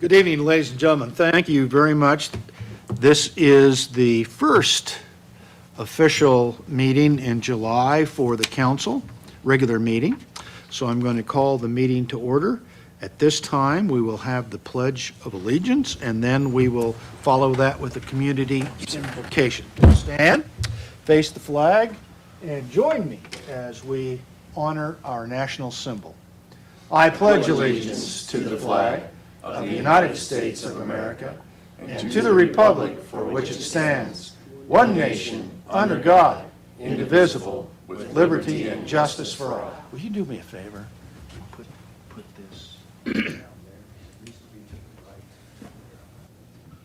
Good evening, ladies and gentlemen. Thank you very much. This is the first official meeting in July for the council, regular meeting. So I'm going to call the meeting to order. At this time, we will have the Pledge of Allegiance, and then we will follow that with the community invocation. Stand, face the flag, and join me as we honor our national symbol. I pledge allegiance to the flag of the United States of America and to the republic for which it stands, one nation, under God, indivisible, with liberty and justice for all. Will you do me a favor? Put this down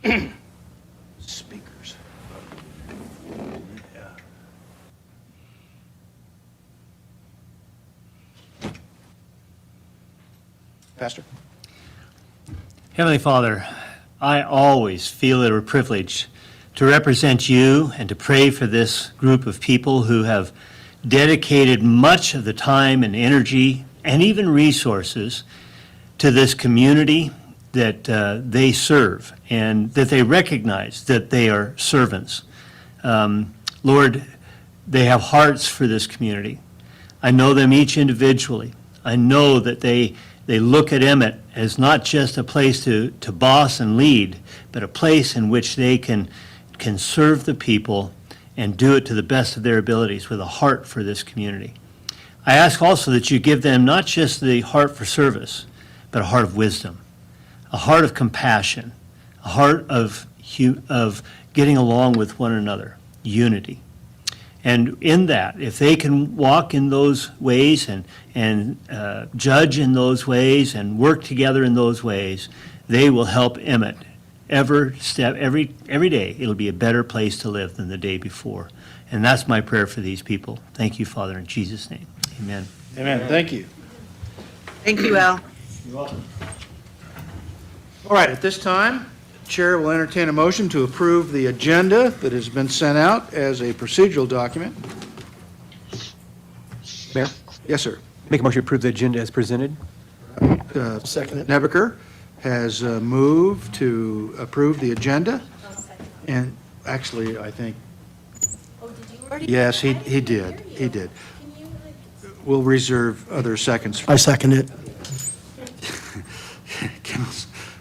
there. Speakers. Yeah. Pastor? Heavenly Father, I always feel it a privilege to represent you and to pray for this group of people who have dedicated much of the time and energy and even resources to this community that they serve and that they recognize that they are servants. Lord, they have hearts for this community. I know them each individually. I know that they look at Emmett as not just a place to boss and lead, but a place in which they can serve the people and do it to the best of their abilities with a heart for this community. I ask also that you give them not just the heart for service, but a heart of wisdom, a heart of compassion, a heart of getting along with one another, unity. And in that, if they can walk in those ways and judge in those ways and work together in those ways, they will help Emmett every day. It'll be a better place to live than the day before. And that's my prayer for these people. Thank you, Father, in Jesus' name. Amen. Amen. Thank you. Thank you, Al. You're welcome. All right, at this time, the Chair will entertain a motion to approve the agenda that has been sent out as a procedural document. Mayor, Yes, sir. make a motion to approve the agenda as presented. Second. Nebeker has moved to approve the agenda. And actually, I think, yes, he did. He did. We'll reserve other seconds. I second it.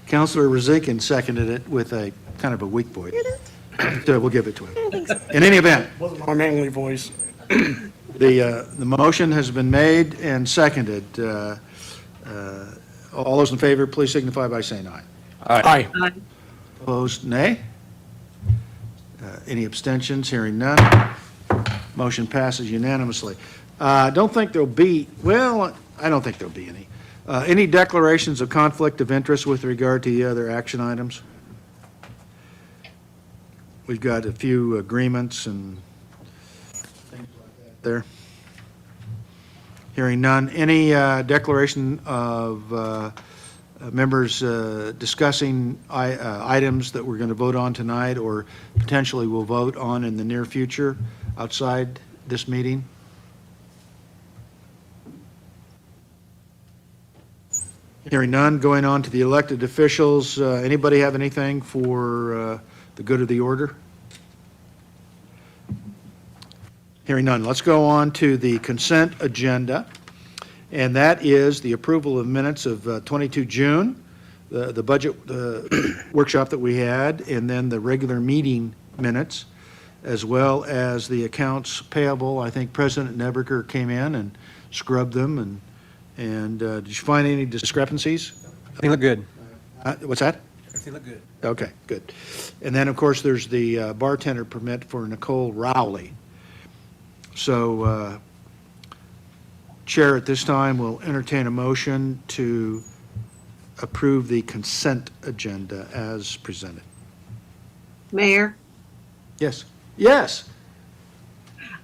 Councilor Razikin seconded it with a kind of a weak voice. So we'll give it to him. In any event, Wasn't my manly voice. the motion has been made and seconded. All those in favor, please signify by saying aye. Aye. Opposed, nay. Any abstentions? Hearing none. Motion passes unanimously. Don't think there'll be, well, I don't think there'll be any. Any declarations of conflict of interest with regard to the other action items? We've got a few agreements and things like that there. Hearing none. Any declaration of members discussing items that we're going to vote on tonight or potentially will vote on in the near future outside this meeting? Hearing none. Going on to the elected officials. Anybody have anything for the good of the order? Hearing none. Let's go on to the consent agenda, and that is the approval of minutes of 22 June, the budget workshop that we had, and then the regular meeting minutes, as well as the accounts payable. I think President Nebeker came in and scrubbed them, and did you find any discrepancies? Everything looked good. What's that? Everything looked good. Okay, good. And then, of course, there's the bartender permit for Nicole Rowley. So, Chair, at this time, will entertain a motion to approve the consent agenda as presented. Mayor, Yes. Yes.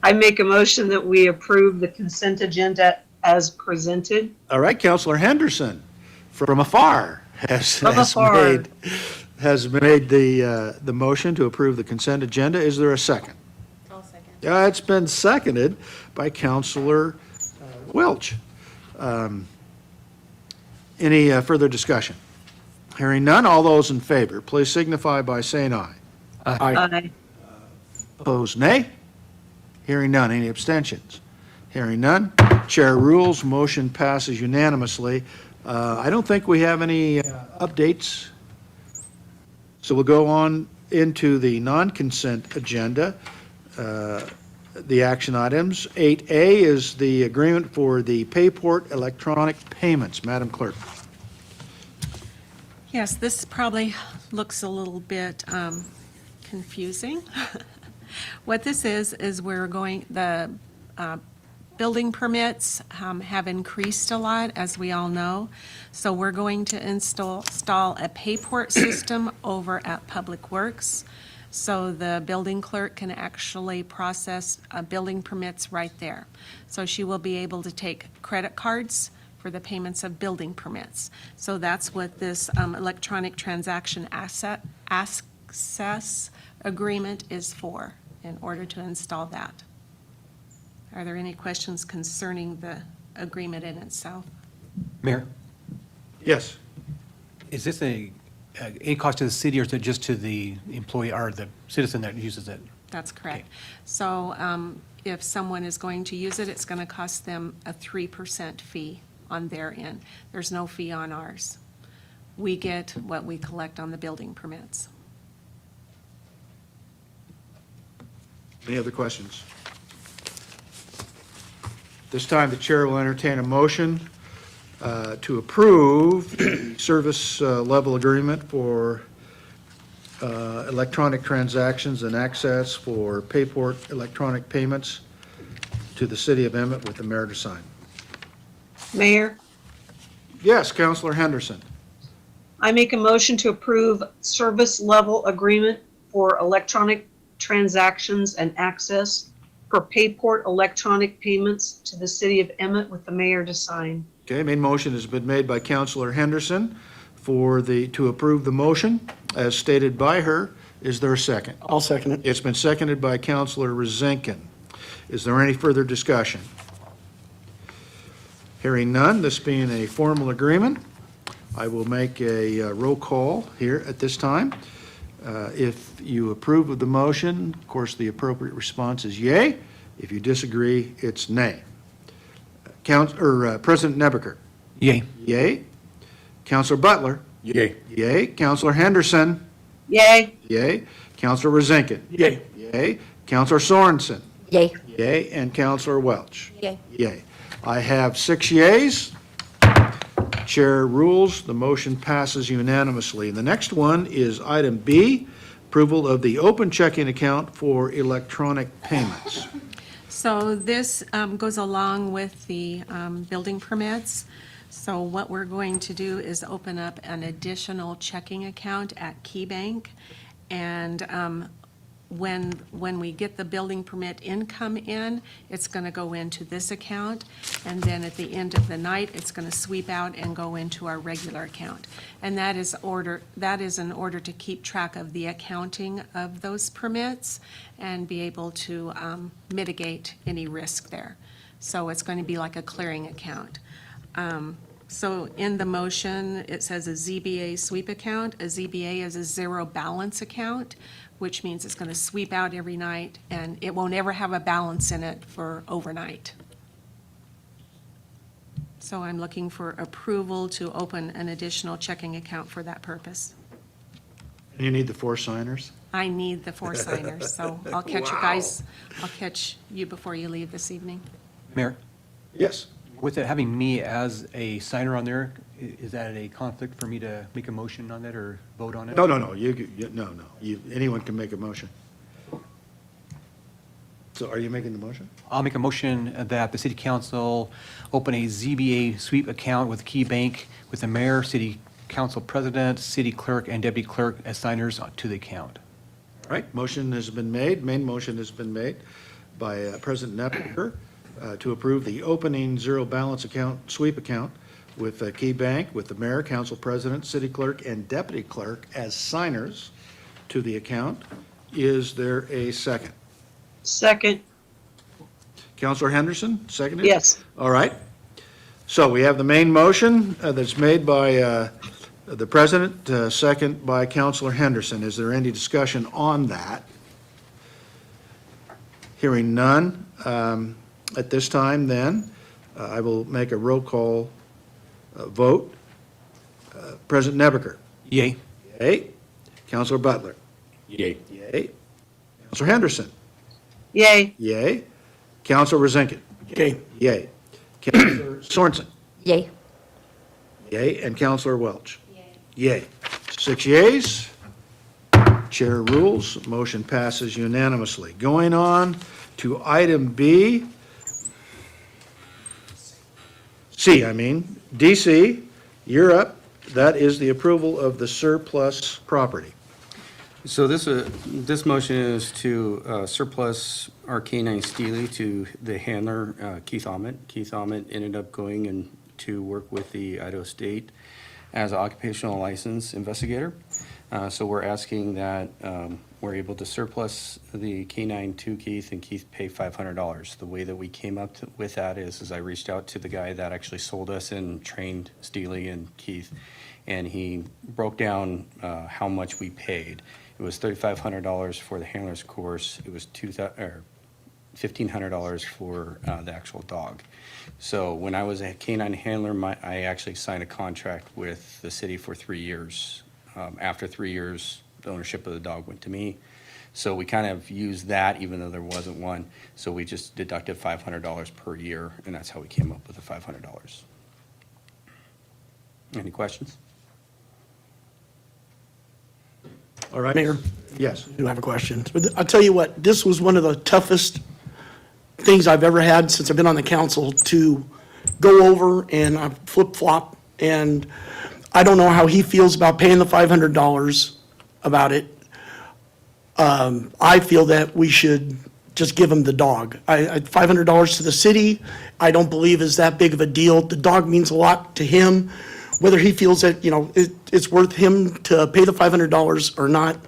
I make a motion that we approve the consent agenda as presented. All right, Councilor Henderson from afar has made the motion to approve the consent agenda. Is there a second? I'll second. It's been seconded by Councilor Welch. Any further discussion? Hearing none, all those in favor, please signify by saying aye. Aye. Aye. Opposed, nay. Hearing none, any abstentions? Hearing none, chair rules, motion passes unanimously. I don't think we have any updates, so we'll go on into the non-consent agenda. The action items. 8A is the agreement for the Payport electronic payments. Madam Clerk. Yes, this probably looks a little bit confusing. What this is we're going, the building permits have increased a lot, as we all know. So we're going to install a Payport system over at Public Works. So the building clerk can actually process building permits right there. So she will be able to take credit cards for the payments of building permits. So that's what this electronic transaction access agreement is for, in order to install that. Are there any questions concerning the agreement in itself? Mayor, Yes. is this any cost to the city, or is it just to the employee or the citizen that uses it? That's correct. So if someone is going to use it, it's going to cost them a 3% fee on their end. There's no fee on ours. We get what we collect on the building permits. Any other questions? This time, the chair will entertain a motion to approve the service level agreement for electronic transactions and access for Payport electronic payments to the city of Emmett with the mayor to sign. Mayor, Yes, Counselor Henderson. I make a motion to approve service level agreement for electronic transactions and access for Payport electronic payments to the city of Emmett with the mayor to sign. Okay, main motion has been made by Counselor Henderson to approve the motion as stated by her. Is there a second? I'll second it. It's been seconded by Counselor Rosinkin. Is there any further discussion? Hearing none, this being a formal agreement, I will make a roll call here at this time. If you approve of the motion, of course, the appropriate response is yea. If you disagree, it's nay. President Nebeker? Yay. Yea. Counselor Butler? Yay. Yea. Counselor Henderson? Yay. Yea. Counselor Rosinkin? Yay. Yea. Counselor Sorensen? Yay. Yea. And Counselor Welch? Yay. Yea. I have 6 yeas. Chair rules, the motion passes unanimously. The next one is item B, approval of the open checking account for electronic payments. So this goes along with the building permits. So what we're going to do is open up an additional checking account at KeyBank. And when we get the building permit income in, it's going to go into this account. And then at the end of the night, it's going to sweep out and go into our regular account. And that is in order to keep track of the accounting of those permits and be able to mitigate any risk there. So it's going to be like a clearing account. So in the motion, it says a ZBA sweep account. A ZBA is a zero balance account, which means it's going to sweep out every night, and it won't ever have a balance in it for overnight. So I'm looking for approval to open an additional checking account for that purpose. You need the 4 signers? I need the 4 signers, so I'll catch you before you leave this evening. Mayor, Yes. with it having me as a signer on there, is that a conflict for me to make a motion on that or vote on it? No. Anyone can make a motion. So are you making the motion? I'll make a motion that the city council open a ZBA sweep account with KeyBank with the mayor, city council president, city clerk, and deputy clerk as signers to the account. All right, motion has been made, main motion has been made by President Nebeker to approve the opening zero balance account, sweep account with KeyBank, with the mayor, council president, city clerk, and deputy clerk as signers to the account. Is there a second? Second. Counselor Henderson, seconded? Yes. All right. So we have the main motion that's made by the president, second by Counselor Henderson. Is there any discussion on that? Hearing none, at this time then, I will make a roll call vote. President Nebeker. Yay. Yay. Counselor Butler. Yay. Yay. Counselor Henderson. Yay. Yay. Counselor Rosinkin. Okay. Yay. Counselor Sorensen. Yay. Yay. And Counselor Welch. Yay. 6 yeas. Chair rules. Motion passes unanimously. Going on to item B. DC, you're up. That is the approval of the surplus property. So this motion is to surplus our canine Steely to the handler, Keith Emmett. Keith Emmett ended up going and to work with the Idaho State as an occupational license investigator. So we're asking that we're able to surplus the canine to Keith and Keith pay $500. The way that we came up with that is I reached out to the guy that actually sold us and trained Steely and Keith, and he broke down how much we paid. It was $3,500 for the handler's course. It was $1,500 for the actual dog. So when I was a canine handler, I actually signed a contract with the city for 3 years. After 3 years, the ownership of the dog went to me. So we kind of used that even though there wasn't one. So we just deducted $500 per year, and that's how we came up with the $500. Any questions? All right? Mayor, Yes. I do have a question. But I'll tell you what, this was one of the toughest things I've ever had since I've been on the council to go over, and I flip-flop, and I don't know how he feels about paying the $500 about it. I feel that we should just give him the dog. $500 to the city, I don't believe is that big of a deal. The dog means a lot to him. Whether he feels that, it's worth him to pay the $500 or not,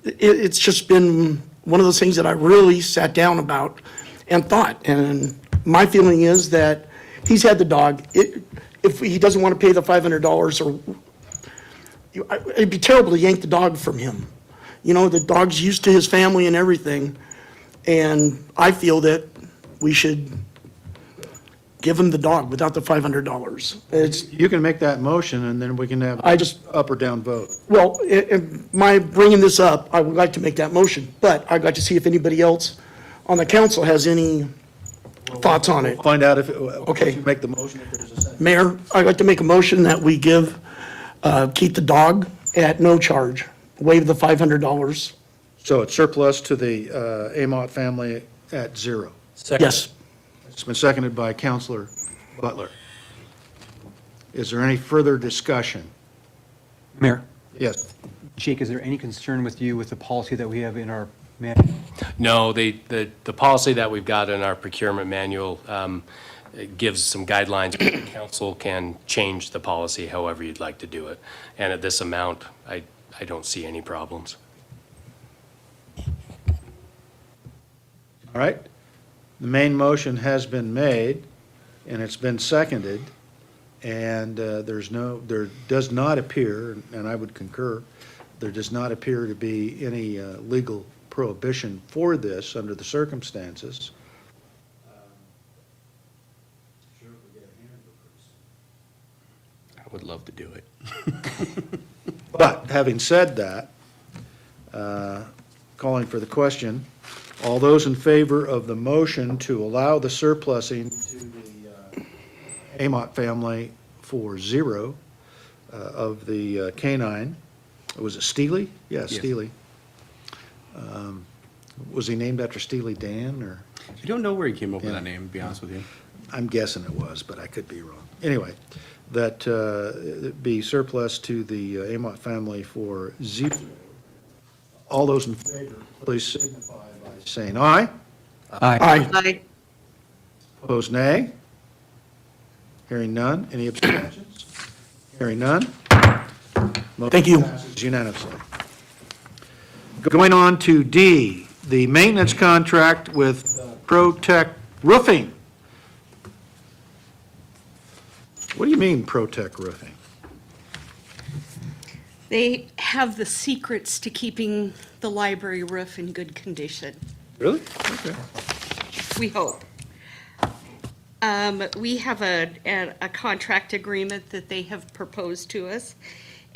it's just been one of those things that I really sat down about and thought. And my feeling is that he's had the dog. If he doesn't want to pay the $500, or it'd be terrible to yank the dog from him. The dog's used to his family and everything, and I feel that we should give him the dog without the $500. You can make that motion, and then we can have up or down vote. Well, my bringing this up, I would like to make that motion, but I'd like to see if anybody else on the council has any thoughts on it. Find out if, Okay. make the motion if there's a second. Mayor, I'd like to make a motion that we give Keith the dog at no charge, waive the $500. So it's surplus to the Amott family at zero. Yes. It's been seconded by Counselor Butler. Is there any further discussion? Mayor, Yes. Jake, is there any concern with you with the policy that we have in our manual? No, the policy that we've got in our procurement manual it gives some guidelines. Council can change the policy however you'd like to do it. And at this amount, I don't see any problems. All right. The main motion has been made, and it's been seconded, and there does not appear, and I would concur, there does not appear to be any legal prohibition for this under the circumstances. I would love to do it. But having said that, calling for the question, all those in favor of the motion to allow the surplusing to the Amott family for zero of the canine, was it Steely? Yeah, Yes. Steely. Was he named after Steely Dan, or? I don't know where he came up with Yeah. that name, to be honest with you. I'm guessing it was, but I could be wrong. Anyway, that be surplus to the Amott family for zero. All those in favor, please signify by saying aye. Aye. Aye. Opposed, nay. Hearing none. Any abstentions? Hearing none. Thank you. Motion passes unanimously. Going on to D, the maintenance contract with ProTech Roofing. What do you mean, ProTech Roofing? They have the secrets to keeping the library roof in good condition, Really? Okay. we hope. We have a contract agreement that they have proposed to us,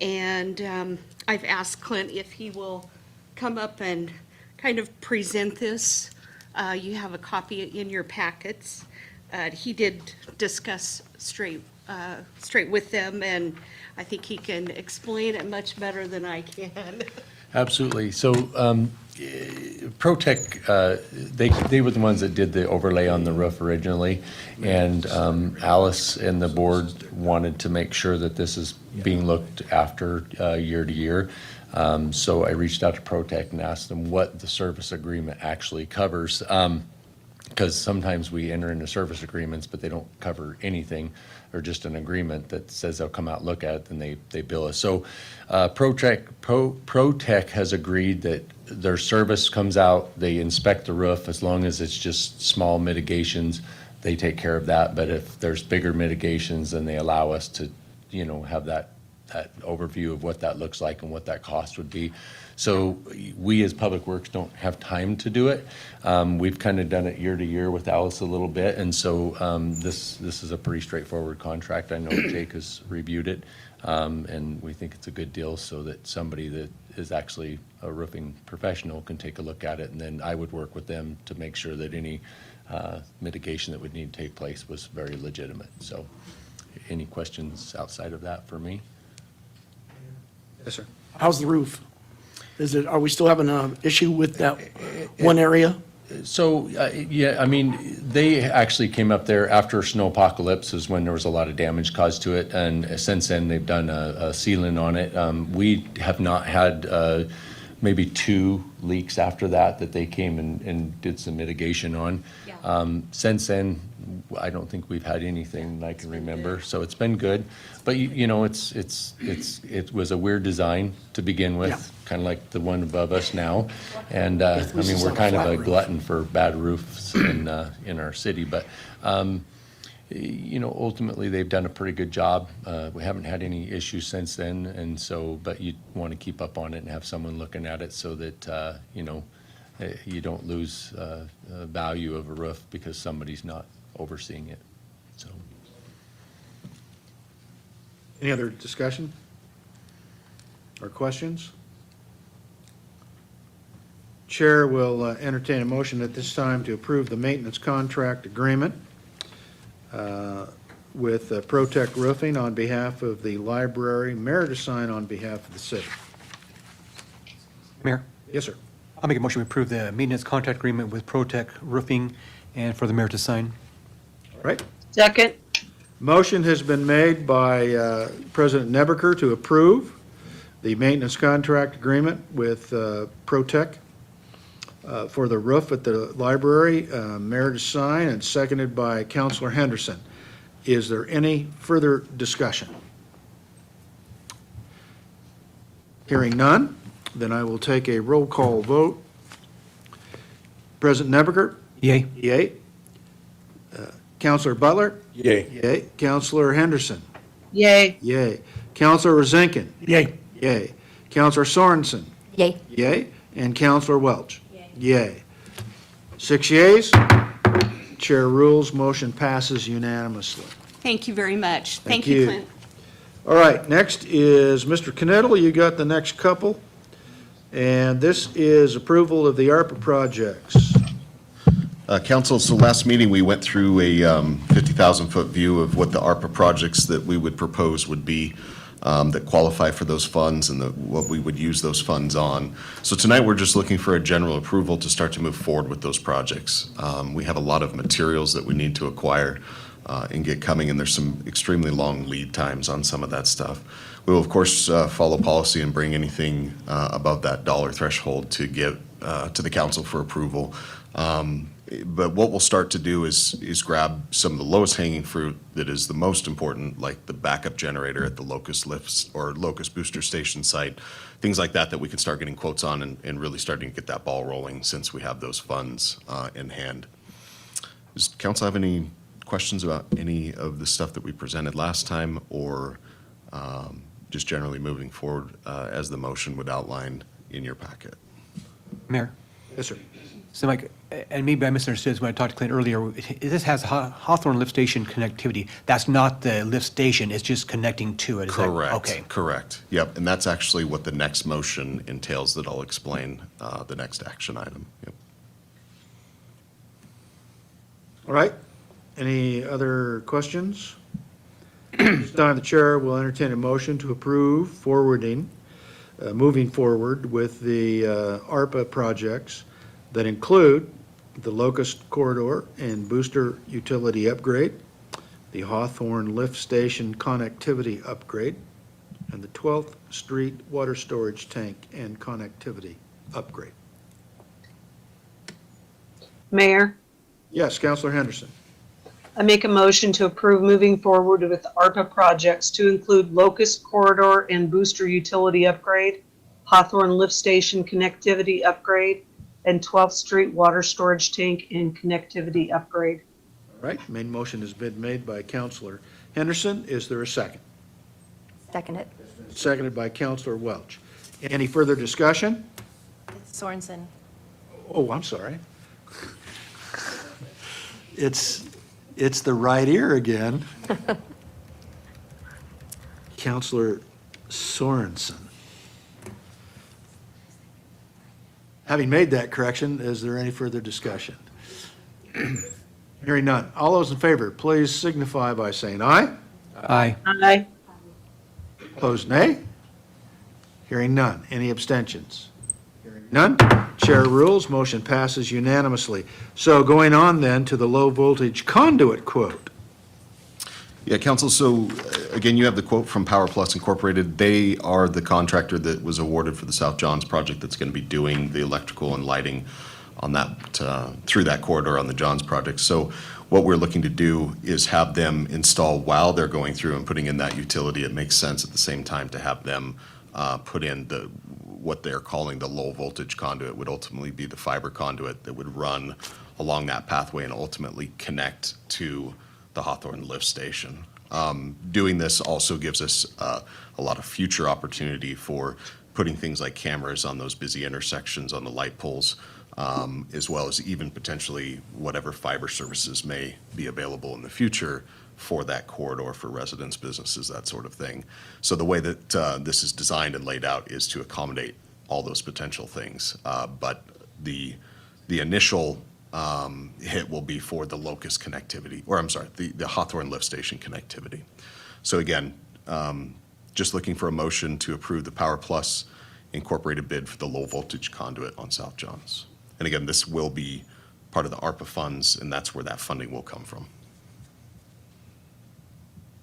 and I've asked Clint if he will come up and kind of present this. You have a copy in your packets. He did discuss straight with them, and I think he can explain it much better than I can. Absolutely. So ProTech, they were the ones that did the overlay on the roof originally, and Alice and the board wanted to make sure that this is being looked after year to year. So I reached out to ProTech and asked them what the service agreement actually covers, because sometimes we enter into service agreements, but they don't cover anything, or just an agreement that says they'll come out and look at it, and they bill us. So ProTech has agreed that their service comes out, they inspect the roof, as long as it's just small mitigations, they take care of that. But if there's bigger mitigations, then they allow us to, have that overview of what that looks like and what that cost would be. So we as Public Works don't have time to do it. We've kind of done it year to year with Alice a little bit, and so this is a pretty straightforward contract. I know Jake has reviewed it, and we think it's a good deal, so that somebody that is actually a roofing professional can take a look at it, and then I would work with them to make sure that any mitigation that would need to take place was very legitimate. So any questions outside of that for me? Yes, sir. How's the roof? Are we still having an issue with that one area? So, yeah, I mean, they actually came up there after snow apocalypse is when there was a lot of damage caused to it, and since then they've done a sealant on it. We have not had maybe 2 leaks after that they came and did some mitigation on. Since then, I don't think we've had anything that I can remember, so it's been good. But it was a weird design to begin with, Yeah. kind of like the one above us now. And I This mean, is we're not a kind of flat a roof. glutton for bad roofs in our city, but ultimately they've done a pretty good job. We haven't had any issues since then, and so, but you want to keep up on it and have someone looking at it so that you don't lose value of a roof because somebody's not overseeing it. So. Any other discussion or questions? Chair will entertain a motion at this time to approve the maintenance contract agreement with ProTech Roofing on behalf of the library, mayor to sign on behalf of the city. Mayor, Yes, sir. I'll make a motion to approve the maintenance contract agreement with ProTech Roofing and for the mayor to sign. All right. Second, Motion has been made by President Nebaker to approve the maintenance contract agreement with ProTech for the roof at the library, mayor to sign, and seconded by Councilor Henderson. Is there any further discussion? Hearing none, then I will take a roll call vote. President Nebaker? Yay. Yay. Councilor Butler? Yay. Yay. Councilor Henderson? yay. Yay. Counselor Rosinkin? Yay. Yay. Counselor Sorensen? Yay. Yay. And Counselor Welch? Yay. 6 yeas. Chair rules, motion passes unanimously. Thank you very much. Thank Thank you, you. Clint. All right, next is Mr. Knittel. You got the next couple. And this is approval of the ARPA projects. Council, so last meeting, we went through a 50,000-foot view of what the ARPA projects that we would propose would be that qualify for those funds and what we would use those funds on. So tonight, we're just looking for a general approval to start to move forward with those projects. We have a lot of materials that we need to acquire and get coming, and there's some extremely long lead times on some of that stuff. We will, of course, follow policy and bring anything above that dollar threshold to give to the council for approval. But what we'll start to do is grab some of the lowest hanging fruit that is the most important, like the backup generator at the Locust Lifts or Locust Booster Station site, things like that we can start getting quotes on and really starting to get that ball rolling since we have those funds in hand. Does council have any questions about any of the stuff that we presented last time or just generally moving forward as the motion would outline in your packet. Mayor? Yes, sir. So Mike, and maybe I misunderstood this when I talked to Clint earlier, this has Hawthorne Lift Station connectivity. That's not the lift station, it's just connecting to it. Is that- Correct. Okay. Correct. Yep, and that's actually what the next motion entails that I'll explain the next action item. Yep. All right. Any other questions? This time, the chair will entertain a motion to approve moving forward with the ARPA projects that include the Locust Corridor and Booster Utility Upgrade, the Hawthorne Lift Station Connectivity Upgrade, and the 12th Street Water Storage Tank and Connectivity Upgrade. Mayor, Yes, Counselor Henderson. I make a motion to approve moving forward with ARPA projects to include Locust Corridor and Booster Utility Upgrade, Hawthorne Lift Station Connectivity Upgrade, and 12th Street Water Storage Tank and Connectivity Upgrade. All right, main motion has been made by Counselor Henderson. Is there a second? Second it. Seconded by Counselor Welch. Any further discussion? Sorensen. Oh, I'm sorry. It's the right ear again. Counselor Sorensen. Having made that correction, is there any further discussion? Hearing none. All those in favor, please signify by saying aye. Aye. Aye. Opposed, nay? Hearing none. Any abstentions? Hearing none. Chair rules, motion passes unanimously. So going on then to the low-voltage conduit quote. Yeah, Council, so again, you have the quote from Power Plus Incorporated. They are the contractor that was awarded for the South Johns project that's going to be doing the electrical and lighting on that, through that corridor on the Johns project. So what we're looking to do is have them install while they're going through and putting in that utility. It makes sense at the same time to have them put in what they're calling the low-voltage conduit, would ultimately be the fiber conduit that would run along that pathway and ultimately connect to the Hawthorne lift station. Doing this also gives us a lot of future opportunity for putting things like cameras on those busy intersections on the light poles, as well as even potentially whatever fiber services may be available in the future for that corridor for residents, businesses, that sort of thing. So the way that this is designed and laid out is to accommodate all those potential things. But the initial hit will be for the Locust connectivity, or I'm sorry, the Hawthorne lift station connectivity. So again, just looking for a motion to approve the Power Plus Incorporated bid for the low voltage conduit on South Johns. And again, this will be part of the ARPA funds, and that's where that funding will come from.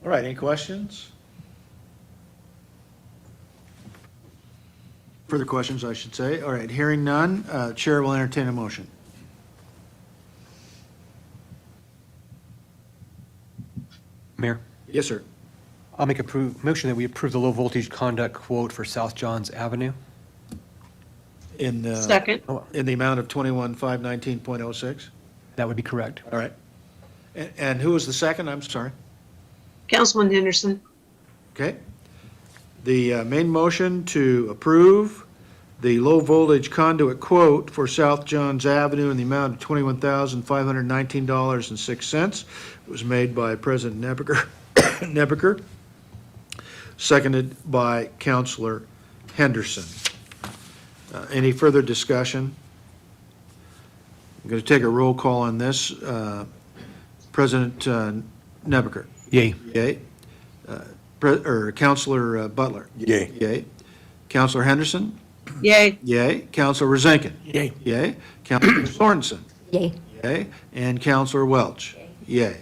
All right, any questions? Further questions, I should say. All right, hearing none, Chair will entertain a motion. Mayor? Yes, sir. I'll make a motion that we approve the low-voltage conduct quote for South Johns Avenue. Second. In the amount of 21,519.06? That would be correct. All right. And who was the second? I'm sorry. Councilman Henderson. Okay. The main motion to approve the low-voltage conduit quote for South Johns Avenue in the amount of $21,519.06 was made by President Nebeker, seconded by Councilor Henderson. Any further discussion? I'm going to take a roll call on this. President Nebeker. Yay. Yay. Counselor Butler. Yay. Yay. Counselor Henderson. Yay. Yay. Counselor Rosenkin. Yay. Yay. Counselor Sorensen. Yay. Yay. And Counselor Welch. Yay.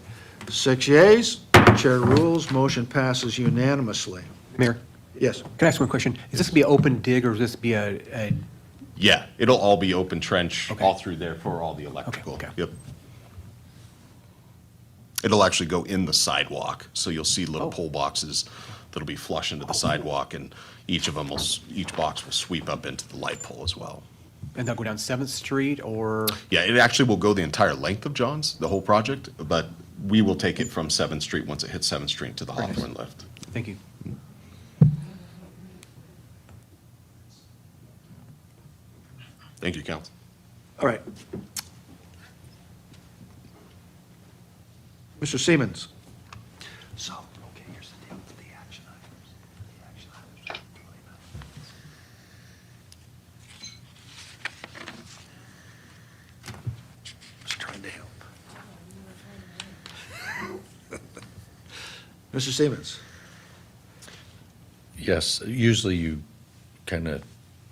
6 yays. Chair rules. Motion passes unanimously. Mayor, Yes. can I ask one question? Is this going to be an open dig, or is this be a Yeah, it'll all be open trench Okay. all through there for all the electrical. okay. Yep. It'll actually go in the sidewalk, so you'll see little pole boxes that'll be flush into the sidewalk, and each box will sweep up into the light pole as well. and they'll go down 7th Street, or? Yeah, it actually will go the entire length of John's, the whole project, but we will take it from 7th Street, once it hits 7th Street, to the Very nice. Hawthorne lift. Thank you. Thank you, council. All right. Mr. Siemens. So, okay, here's the deal with the action items. The action items. Just trying to help. Mr. Siemens. Yes, usually you kind of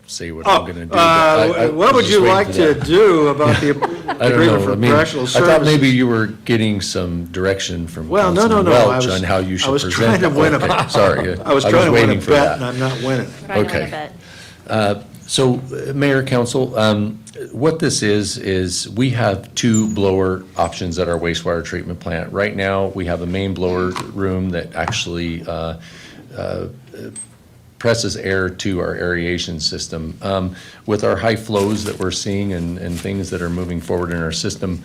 say what I'm going to do. but I What was would just you waiting like for to that. do about the I don't agreement know. for I mean, professional I services? thought maybe you were getting some direction from Well, no, Councilman no, no, I Welch was- on how you I should was present trying to win a Okay, bet. sorry. I was trying to win a waiting for bet, that. and I'm not winning. Trying to win a Okay. bet. So, Mayor, Council, what this is we have two blower options at our wastewater treatment plant. Right now, we have a main blower room that actually presses air to our aeration system. With our high flows that we're seeing and things that are moving forward in our system,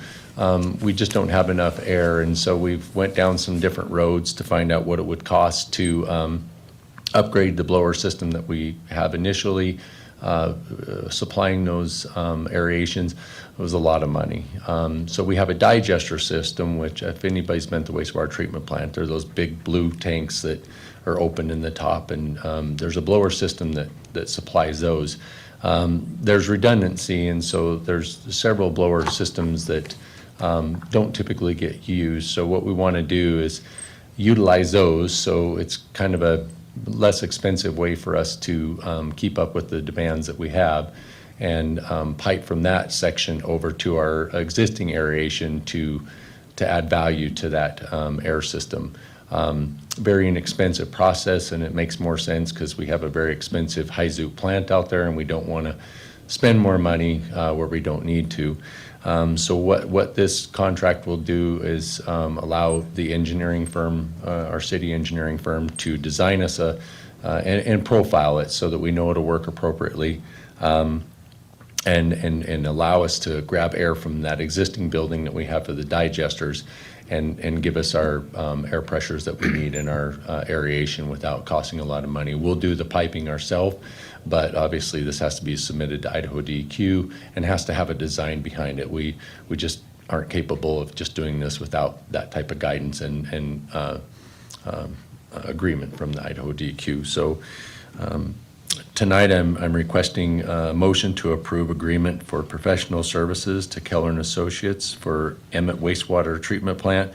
we just don't have enough air, and so we've went down some different roads to find out what it would cost to upgrade the blower system that we have initially. Supplying those aerations was a lot of money. So we have a digester system, which if anybody's been to the wastewater treatment plant, they're those big blue tanks that are open in the top, and there's a blower system that supplies those. There's redundancy, and so there's several blower systems that don't typically get used. So what we want to do is utilize those, so it's kind of a less expensive way for us to keep up with the demands that we have, and pipe from that section over to our existing aeration to add value to that air system. Very inexpensive process, and it makes more sense because we have a very expensive Haizu plant out there, and we don't want to spend more money where we don't need to. So what this contract will do is allow the engineering firm, our city engineering firm, to design us and profile it so that we know it'll work appropriately, and allow us to grab air from that existing building that we have for the digesters and give us our air pressures that we need in our aeration without costing a lot of money. We'll do the piping ourselves, but obviously this has to be submitted to Idaho DEQ and has to have a design behind it. We just aren't capable of just doing this without that type of guidance and agreement from the Idaho DEQ. So tonight I'm requesting a motion to approve agreement for professional services to Keller and Associates for Emmett wastewater treatment plant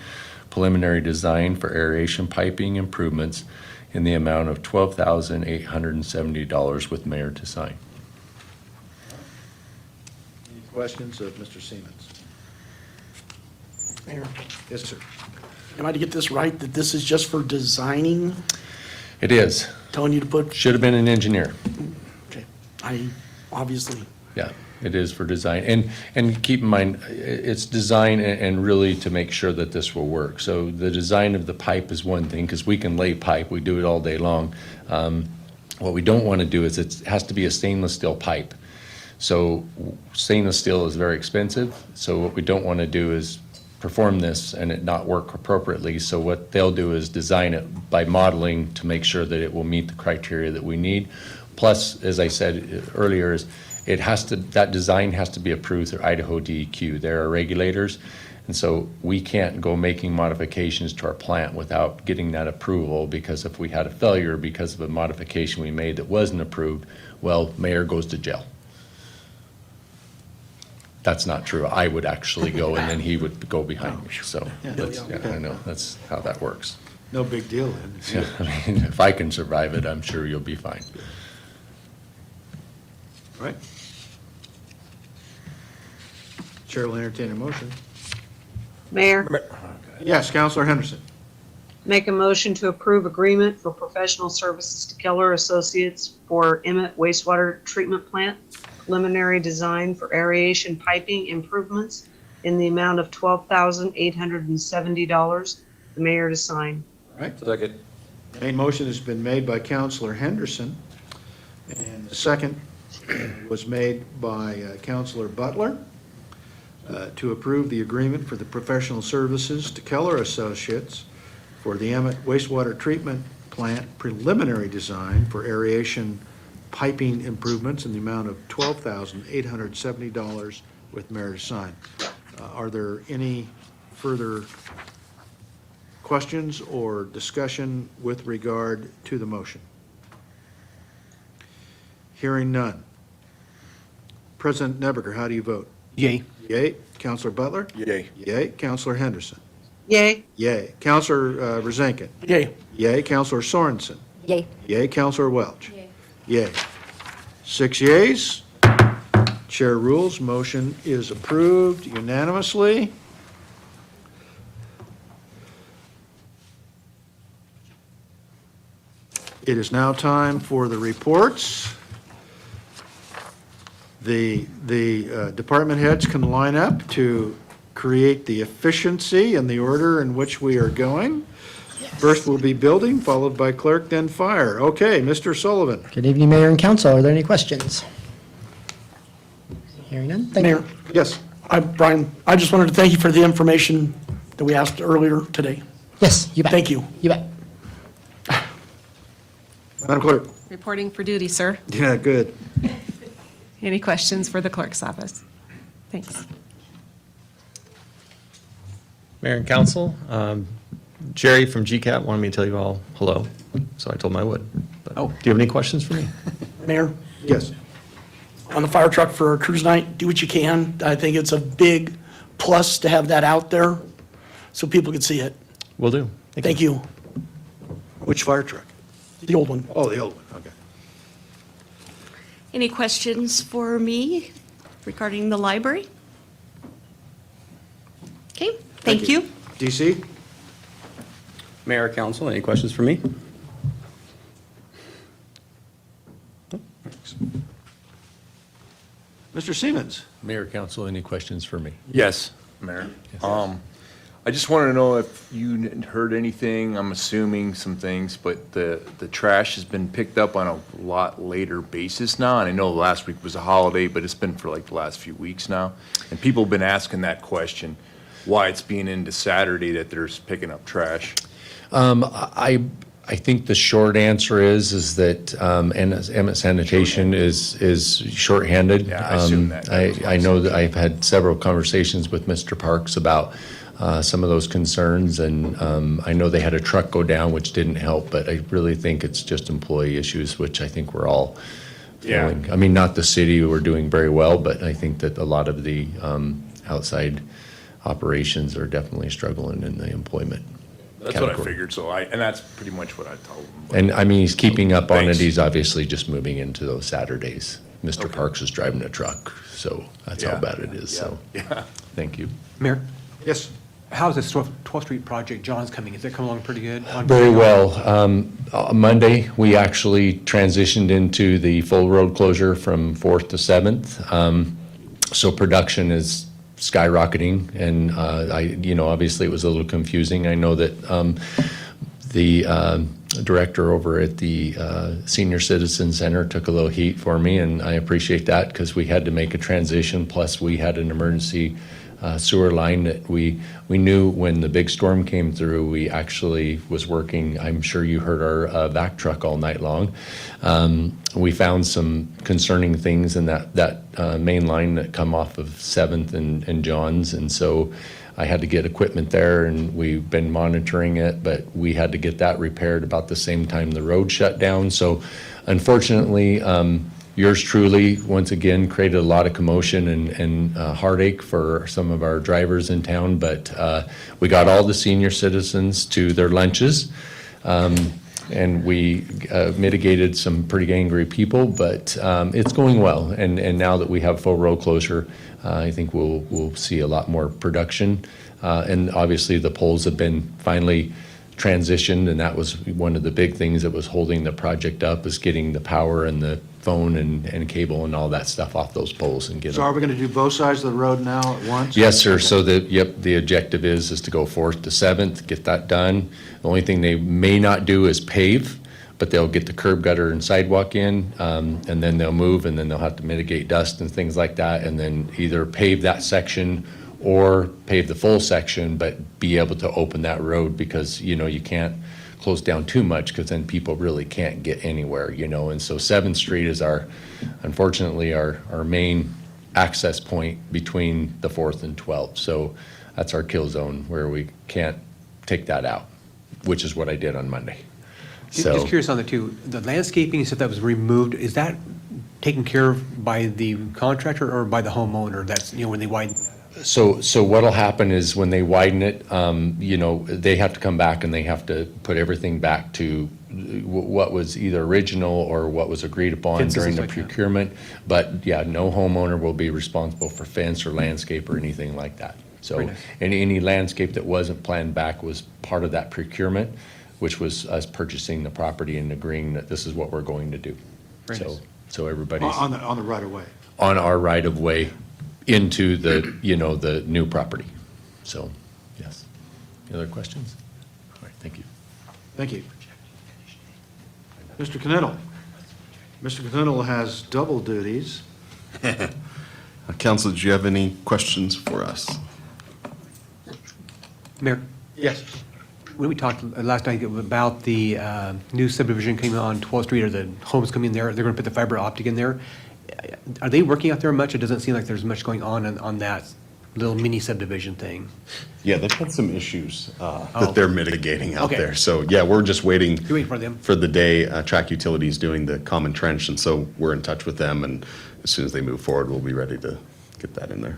preliminary design for aeration piping improvements in the amount of $12,870 with mayor to sign. Any questions of Mr. Siemens? Mayor, Yes, sir. am I to get this right, that this is just for designing, It is. telling you to put, Should have been an engineer. okay, I obviously, Yeah, it is for design. And keep in mind, it's design and really to make sure that this will work. So the design of the pipe is one thing, because we can lay pipe, we do it all day long. What we don't want to do is it has to be a stainless steel pipe. So stainless steel is very expensive, so what we don't want to do is perform this and it not work appropriately. So what they'll do is design it by modeling to make sure that it will meet the criteria that we need. Plus, as I said earlier, is it has to, that design has to be approved through Idaho DEQ. There are regulators, and so we can't go making modifications to our plant without getting that approval, because if we had a failure because of a modification we made that wasn't approved, well, mayor goes to jail. That's not true. I would actually go, and then he would go behind me. So, that's, yeah, I know, that's how that works. No big deal then. Yeah, I mean, if I can survive it, I'm sure you'll be fine. All right. Chair will entertain a motion. Mayor, Yes, Counselor Henderson. make a motion to approve agreement for professional services to Keller Associates for Emmett wastewater treatment plant preliminary design for aeration piping improvements in the amount of $12,870. The mayor to sign. All right. Second. Main motion has been made by Counselor Henderson, and the second was made by Counselor Butler to approve the agreement for the professional services to Keller Associates for the Emmett wastewater treatment plant preliminary design for aeration piping improvements in the amount of $12,870 with mayor to sign. Are there any further questions or discussion with regard to the motion? Hearing none. President Nebeker, how do you vote? Yay. Yay. Counselor Butler? Yay. Yay. Counselor Henderson? Yay. Yay. Counselor Rosenkin? Yay. Yay. Counselor Sorensen? Yay. Yay. Counselor Welch? Yay. 6 yeas. Chair rules, motion is approved unanimously. It is now time for the reports. The department heads can line up to create the efficiency and the order in which we are going. First will be building, followed by clerk, then fire. Okay, Mr. Sullivan. Good evening, Mayor and Council. Are there any questions? Hearing none. Thank you. Mayor, Yes. Brian, I just wanted to thank you for the information that we asked earlier today. Yes, you bet. Thank you. You bet. Madam Clerk. Reporting for duty, sir. Yeah, good. Any questions for the clerk's office? Thanks. Mayor and Council, Jerry from GCAT wanted me to tell you all hello, so I told him I would. But Oh. do you have any questions for me? Mayor, Yes. on the fire truck for our cruise night, do what you can. I think it's a big plus to have that out there so people can see it. Will do. Thank you. Which fire truck? The old one. Oh, the old one, okay. Any questions for me regarding the library? Okay, thank you. DC? Mayor, council, any questions for me? Mr. Siemens? Mayor, council, any questions for me? Yes, Mayor. I just wanted to know if you heard anything, I'm assuming some things, but the trash has been picked up on a lot later basis now, and I know last week was a holiday, but it's been for like the last few weeks now. And people have been asking that question, why it's being into Saturday that they're picking up trash. I think the short answer is that Emmett Sanitation is shorthanded. Yeah, I assume that. I know that I've had several conversations with Mr. Parks about some of those concerns, and I know they had a truck go down, which didn't help, but I really think it's just employee issues, which I think we're all Yeah. feeling. I mean, not the city, we're doing very well, but I think that a lot of the outside operations are definitely struggling in the employment That's what I category. figured, and that's pretty much what I told them. but- And I mean, he's keeping up on it. Thanks. He's obviously just moving into those Saturdays. Mr. Parks is driving a truck, so that's how Yeah. bad it is, so, Yeah. thank you. Mayor, Yes. how's this 12th Street project, John's coming? Is it coming along pretty good? Very well. Monday, we actually transitioned into the full road closure from 4th to 7th. So production is skyrocketing, and obviously it was a little confusing. I know that the director over at the Senior Citizen Center took a little heat for me, and I appreciate that because we had to make a transition, plus we had an emergency sewer line that we knew when the big storm came through, we actually was working. I'm sure you heard our vac truck all night long. We found some concerning things in that main line that come off of 7th and Johns, and so I had to get equipment there, and we've been monitoring it, but we had to get that repaired about the same time the road shut down. So unfortunately, yours truly, once again, created a lot of commotion and heartache for some of our drivers in town, but we got all the senior citizens to their lunches, and we mitigated some pretty angry people, but it's going well. And now that we have full road closure, I think we'll see a lot more production. And obviously, the poles have been finally transitioned, and that was one of the big things that was holding the project up, is getting the power and the phone and cable and all that stuff off those poles and get So are them. we going to do both sides of the road now at once? Yes, sir. So the objective is to go 4th to 7th, get that done. The only thing they may not do is pave, but they'll get the curb gutter and sidewalk in, and then they'll move, and then they'll have to mitigate dust and things like that, and then either pave that section or pave the full section, but be able to open that road, because, you can't close down too much, because then people really can't get anywhere, you know? And so 7th Street is unfortunately, our main access point between the 4th and 12th. So that's our kill zone where we can't take that out, which is what I did on Monday. So, Just curious on the two, the landscaping stuff that was removed, is that taken care of by the contractor or by the homeowner? That's, when they widen? so what'll happen is when they widen it, they have to come back and they have to put everything back to what was either original or what was agreed upon Fences, during the like that. procurement. But yeah, no homeowner will be responsible for fence or landscape or anything like that. So Very nice. any landscape that wasn't planned back was part of that procurement, which was us purchasing the property and agreeing that this is what we're going to do. Very nice. So everybody's On the right of way. on our right of way into the, the new property. So, yes. Any other questions? All right, thank you. Thank you. Mr. Knittel. Mr. Knittel has double duties. Council, do you have any questions for us? Mayor, Yes. when we talked last night about the new subdivision coming on 12th Street, or the homes coming in there, they're going to put the fiber optic in there. Are they working out there much? It doesn't seem like there's much going on that little mini subdivision thing. Yeah, they've had some issues Oh. that they're mitigating out Okay. there. So, yeah, we're just waiting. You're waiting for them? For the day Track Utilities doing the common trench, and so we're in touch with them, and as soon as they move forward, we'll be ready to get that in there.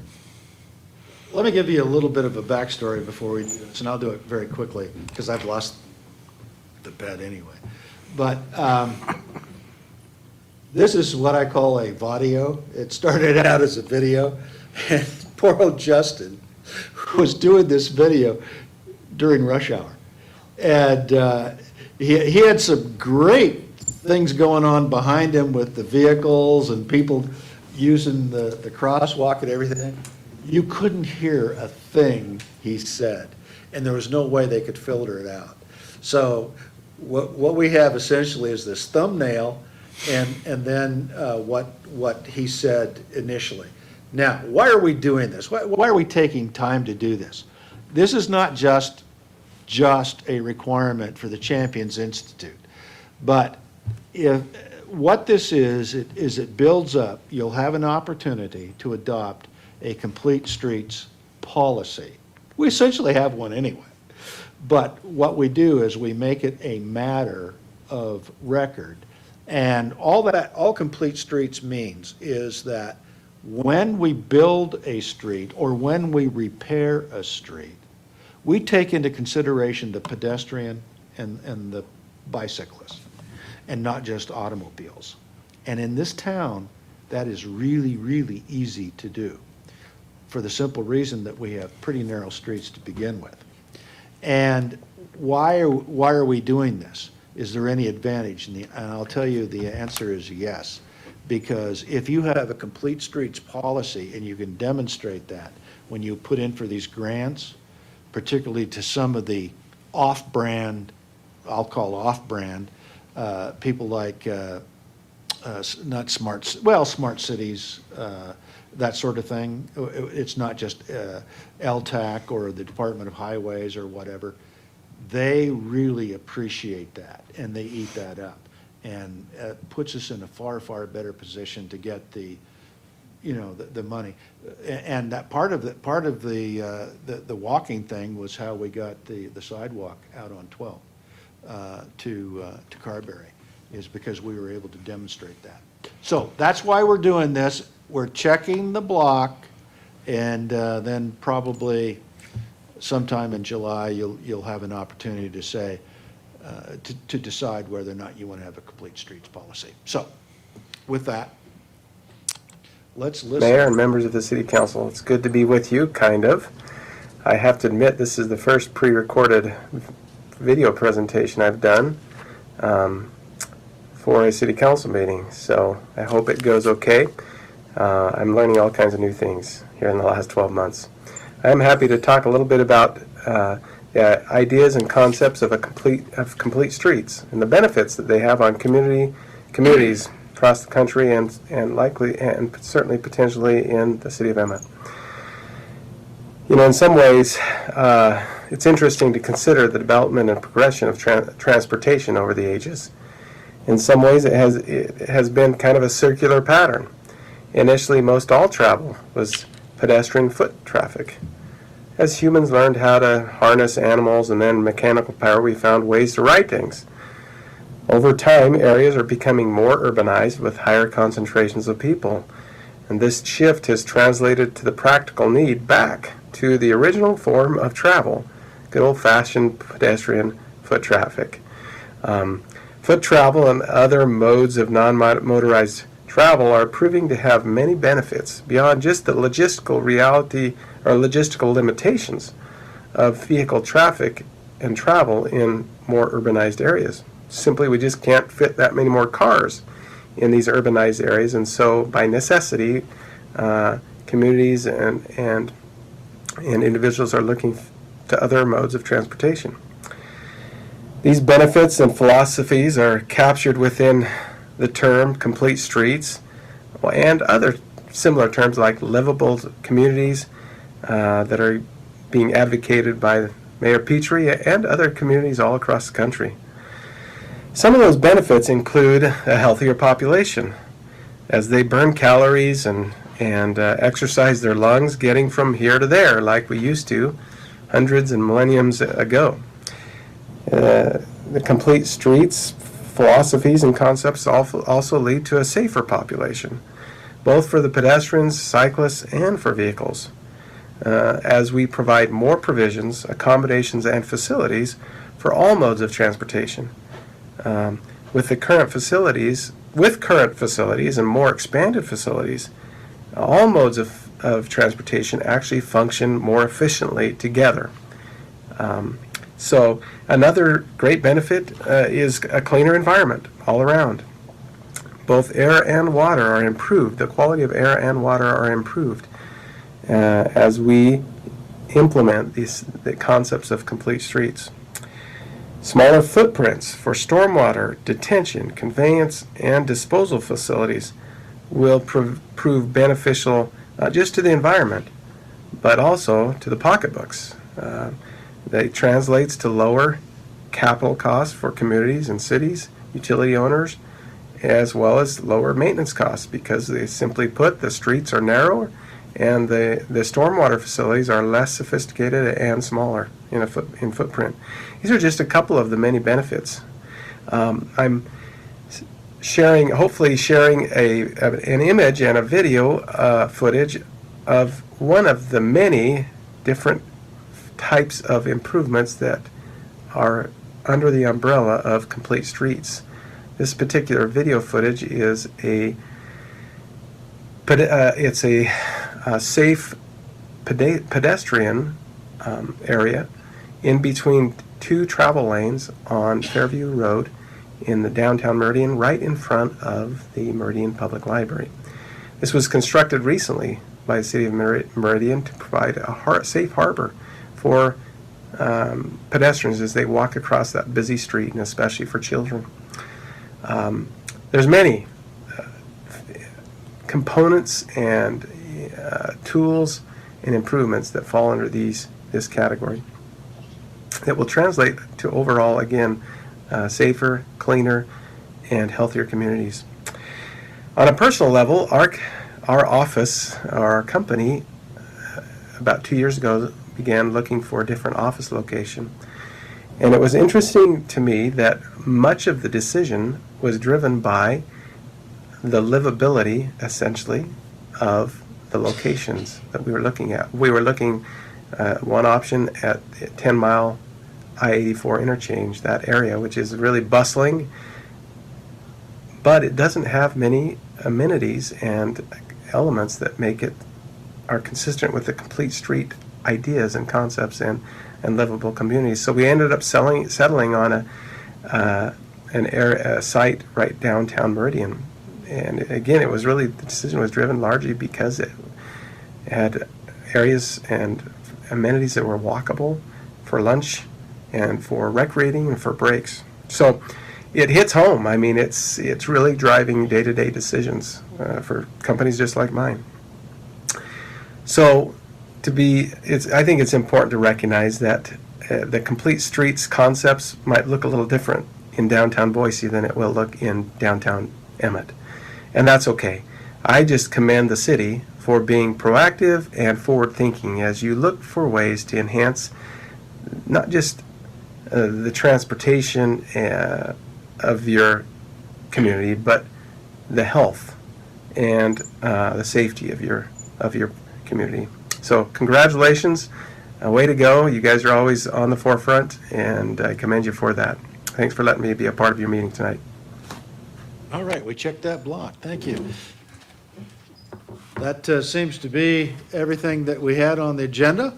Let me give you a little bit of a backstory before we do this, and I'll do it very quickly, because I've lost the bet anyway. But this is what I call a vadio. It started out as a video, and poor old Justin was doing this video during rush hour. And he had some great things going on behind him with the vehicles and people using the crosswalk and everything. You couldn't hear a thing he said, and there was no way they could filter it out. So what we have essentially is this thumbnail and then what he said initially. Now, why are we doing this? Why are we taking time to do this? This is not just a requirement for the Champions Institute, but what this is it builds up, you'll have an opportunity to adopt a complete streets policy. We essentially have one anyway. But what we do is we make it a matter of record. And all complete streets means is that when we build a street or when we repair a street, we take into consideration the pedestrian and the bicyclist, and not just automobiles. And in this town, that is really, really easy to do, for the simple reason that we have pretty narrow streets to begin with. And why are we doing this? Is there any advantage? And I'll tell you the answer is yes. Because if you have a complete streets policy and you can demonstrate that when you put in for these grants, particularly to some of the off-brand, I'll call off-brand, people like, not smart cities, that sort of thing. It's not just LTAC or the Department of Highways or whatever. They really appreciate that, and they eat that up. And puts us in a far, far better position to get the money. And that part of the walking thing was how we got the sidewalk out on 12 to Carberry, is because we were able to demonstrate that. So that's why we're doing this. We're checking the block, and then probably sometime in July, you'll have an opportunity to say, to decide whether or not you want to have a complete streets policy. So, with that, let's listen. Mayor and members of the City Council, it's good to be with you, kind of. I have to admit, this is the first pre-recorded video presentation I've done for a City Council meeting, so I hope it goes okay. I'm learning all kinds of new things here in the last 12 months. I'm happy to talk a little bit about ideas and concepts of complete streets and the benefits that they have on communities across the country and likely and certainly potentially in the city of Emmett. In some ways, it's interesting to consider the development and progression of transportation over the ages. In some ways, it has been kind of a circular pattern. Initially, most all travel was pedestrian foot traffic. As humans learned how to harness animals and then mechanical power, we found ways to ride things. Over time, areas are becoming more urbanized with higher concentrations of people, and this shift has translated to the practical need back to the original form of travel, good old-fashioned pedestrian foot traffic. Foot travel and other modes of non-motorized travel are proving to have many benefits beyond just the logistical reality or logistical limitations of vehicle traffic and travel in more urbanized areas. Simply, we just can't fit that many more cars in these urbanized areas, and so by necessity, communities and individuals are looking to other modes of transportation. These benefits and philosophies are captured within the term complete streets and other similar terms like livable communities that are being advocated by Mayor Petrie and other communities all across the country. Some of those benefits include a healthier population as they burn calories and exercise their lungs getting from here to there like we used to hundreds and millenniums ago. The complete streets, philosophies, and concepts also lead to a safer population, both for the pedestrians, cyclists, and for vehicles, as we provide more provisions, accommodations, and facilities for all modes of transportation. With current facilities and more expanded facilities, all modes of transportation actually function more efficiently together. So another great benefit is a cleaner environment all around. Both air and water are improved. The quality of air and water are improved as we implement the concepts of complete streets. Smaller footprints for stormwater, detention, conveyance, and disposal facilities will prove beneficial not just to the environment, but also to the pocketbooks. That translates to lower capital costs for communities and cities, utility owners, as well as lower maintenance costs because they simply put, the streets are narrower and the stormwater facilities are less sophisticated and smaller in footprint. These are just a couple of the many benefits. I'm hopefully sharing an image and a video footage of one of the many different types of improvements that are under the umbrella of complete streets. This particular video footage is it's a safe pedestrian area in between two travel lanes on Fairview Road in the downtown Meridian, right in front of the Meridian Public Library. This was constructed recently by the City of Meridian to provide a safe harbor for pedestrians as they walk across that busy street, and especially for children. There's many components and tools and improvements that fall under this category that will translate to overall, again, safer, cleaner, and healthier communities. On a personal level, our office, our company, about 2 years ago, began looking for a different office location. And it was interesting to me that much of the decision was driven by the livability, essentially, of the locations that we were looking at. We were looking at one option at 10-mile I-84 interchange, that area, which is really bustling, but it doesn't have many amenities and elements that are consistent with the complete street ideas and concepts and livable communities. So we ended up settling on a site right downtown Meridian. And again, the decision was driven largely because it had areas and amenities that were walkable for lunch and for recreating and for breaks. So it hits home. I mean, it's really driving day-to-day decisions for companies just like mine. So I think it's important to recognize that the complete streets concepts might look a little different in downtown Boise than it will look in downtown Emmett. And that's okay. I just commend the city for being proactive and forward-thinking as you look for ways to enhance not just the transportation of your community, but the health and the safety of your community. So congratulations, way to go. You guys are always on the forefront, and I commend you for that. Thanks for letting me be a part of your meeting tonight. All right, we checked that block. Thank you. That seems to be everything that we had on the agenda.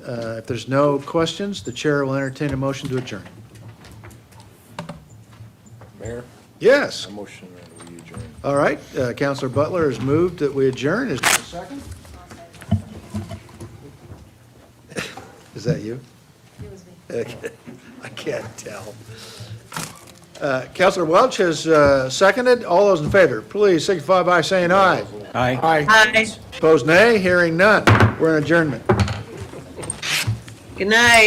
If there's no questions, the chair will entertain a motion to adjourn. Mayor, Yes. motion that we adjourn. All right, Counselor Butler has moved that we adjourn. Is there a second? Is that you? It was me. Okay. I can't tell. Counselor Welch has seconded. All those in favor, please signify by saying aye. Aye. Aye. Opposed, nay. Hearing none. We're in adjournment. Good night.